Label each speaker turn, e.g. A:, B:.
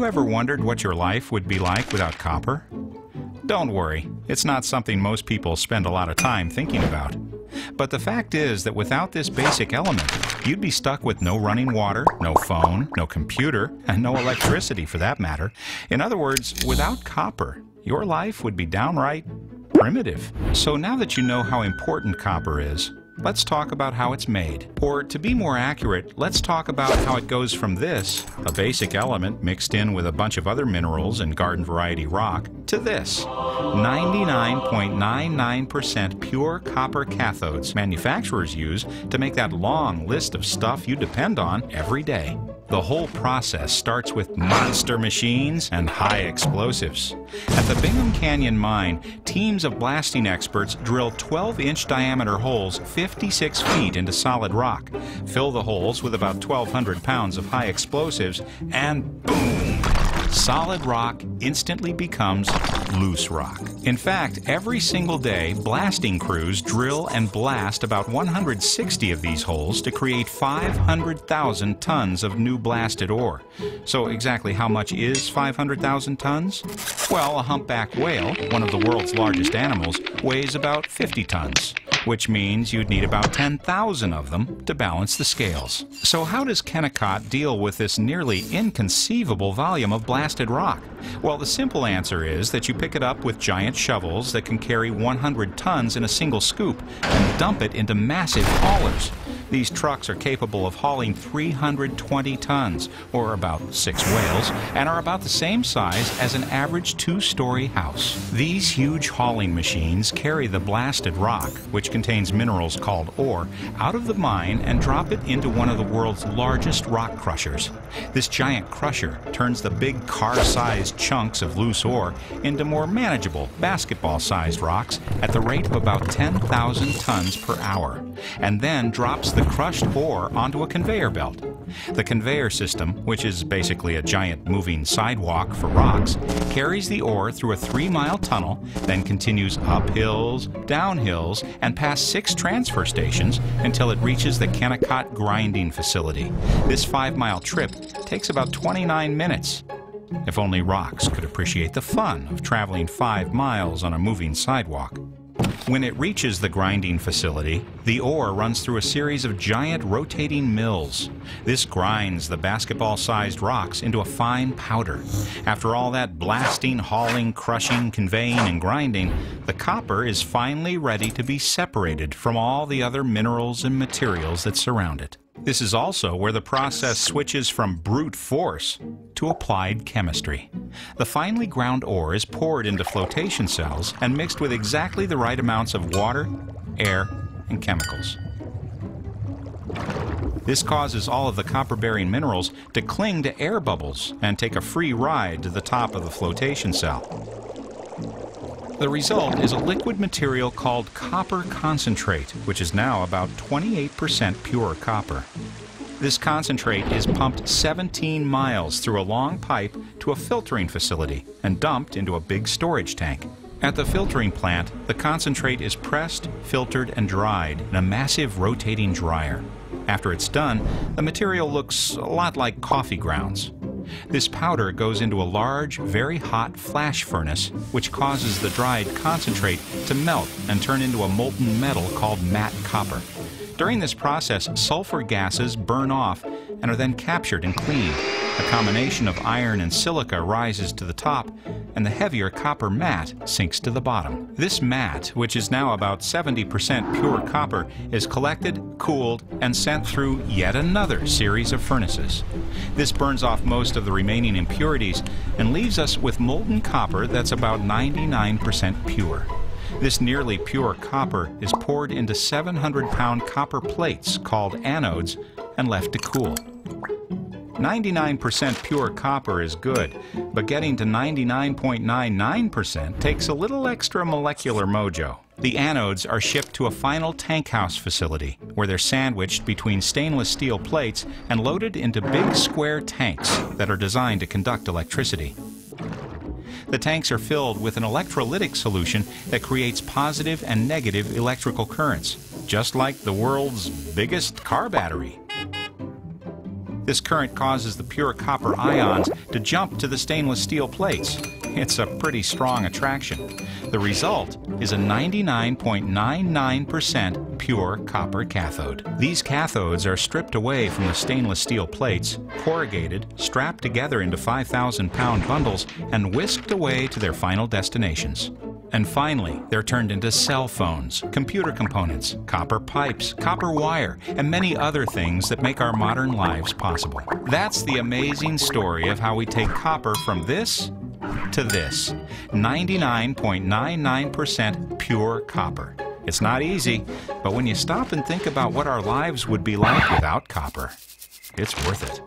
A: you ever wondered what your life would be like without copper? Don't worry, it's not something most people spend a lot of time thinking about. But the fact is that without this basic element, you'd be stuck with no running water, no phone, no computer, and no electricity for that matter. In other words, without copper, your life would be downright primitive. So now that you know how important copper is, let's talk about how it's made. Or to be more accurate, let's talk about how it goes from this, a basic element mixed in with a bunch of other minerals and garden variety rock, to this, 99.99% pure copper cathodes manufacturers use to make that long list of stuff you depend on every day. The whole process starts with monster machines and high explosives. At the Bingham Canyon mine, teams of blasting experts drill 12-inch diameter holes 56 feet into solid rock, fill the holes with about 1,200 pounds of high explosives, and boom! Solid rock instantly becomes loose rock. In fact, every single day, blasting crews drill and blast about 160 of these holes to create 500,000 tons of new blasted ore. So exactly how much is 500,000 tons? Well, a humpback whale, one of the world's largest animals, weighs about 50 tons, which means you'd need about 10,000 of them to balance the scales. So how does Kennecott deal with this nearly inconceivable volume of blasted rock? Well, the simple answer is that you pick it up with giant shovels that can carry 100 tons in a single scoop and dump it into massive haulers. These trucks are capable of hauling 320 tons, or about 6 whales, and are about the same size as an average 2-story house. These huge hauling machines carry the blasted rock, which contains minerals called ore, out of the mine and drop it into one of the world's largest rock crushers. This giant crusher turns the big car-sized chunks of loose ore into more manageable, basketball-sized rocks at the rate of about 10,000 tons per hour, and then drops the crushed ore onto a conveyor belt. The conveyor system, which is basically a giant moving sidewalk for rocks, carries the ore through a 3-mile tunnel, then continues up hills, down hills, and past 6 transfer stations until it reaches the Kennecott grinding facility. This 5-mile trip takes about 29 minutes. If only rocks could appreciate the fun of traveling 5 miles on a moving sidewalk. When it reaches the grinding facility, the ore runs through a series of giant rotating mills. This grinds the basketball-sized rocks into a fine powder. After all that blasting, hauling, crushing, conveying, and grinding, the copper is finally ready to be separated from all the other minerals and materials that surround it. This is also where the process switches from brute force to applied chemistry. The finely ground ore is poured into flotation cells and mixed with exactly the right amounts of water, air, and chemicals. This causes all of the copper-bearing minerals to cling to air bubbles and take a free ride to the top of the flotation cell. The result is a liquid material called copper concentrate, which is now about 28% pure copper. This concentrate is pumped 17 miles through a long pipe to a filtering facility and dumped into a big storage tank. At the filtering plant, the concentrate is pressed, filtered, and dried in a massive rotating dryer. After it's done, the material looks a lot like coffee grounds. This powder goes into a large, very hot flash furnace, which causes the dried concentrate to melt and turn into a molten metal called matte copper. During this process, sulfur gases burn off and are then captured and cleaned. A combination of iron and silica rises to the top, and the heavier copper matte sinks to the bottom. This matte, which is now about 70% pure copper, is collected, cooled, and sent through yet another series of furnaces. This burns off most of the remaining impurities and leaves us with molten copper that's about 99% pure. This nearly pure copper is poured into 700-pound copper plates called anodes and left to cool. 99% pure copper is good, but getting to 99.99% takes a little extra molecular mojo. The anodes are shipped to a final tank house facility, where they're sandwiched between stainless steel plates and loaded into big square tanks that are designed to conduct electricity. The tanks are filled with an electrolytic solution that creates positive and negative electrical currents, just like the world's biggest car battery. This current causes the pure copper ions to jump to the stainless steel plates. It's a pretty strong attraction. The result is a 99.99% pure copper cathode. These cathodes are stripped away from the stainless steel plates, corrugated, strapped together into 5,000-pound bundles, and whisked away to their final destinations. And finally, they're turned into cell phones, computer components, copper pipes, copper wire, and many other things that make our modern lives possible. That's the amazing story of how we take copper from this to this. 99.99% pure copper. It's not easy, but when you stop and think about what our lives would be like without copper, it's worth it.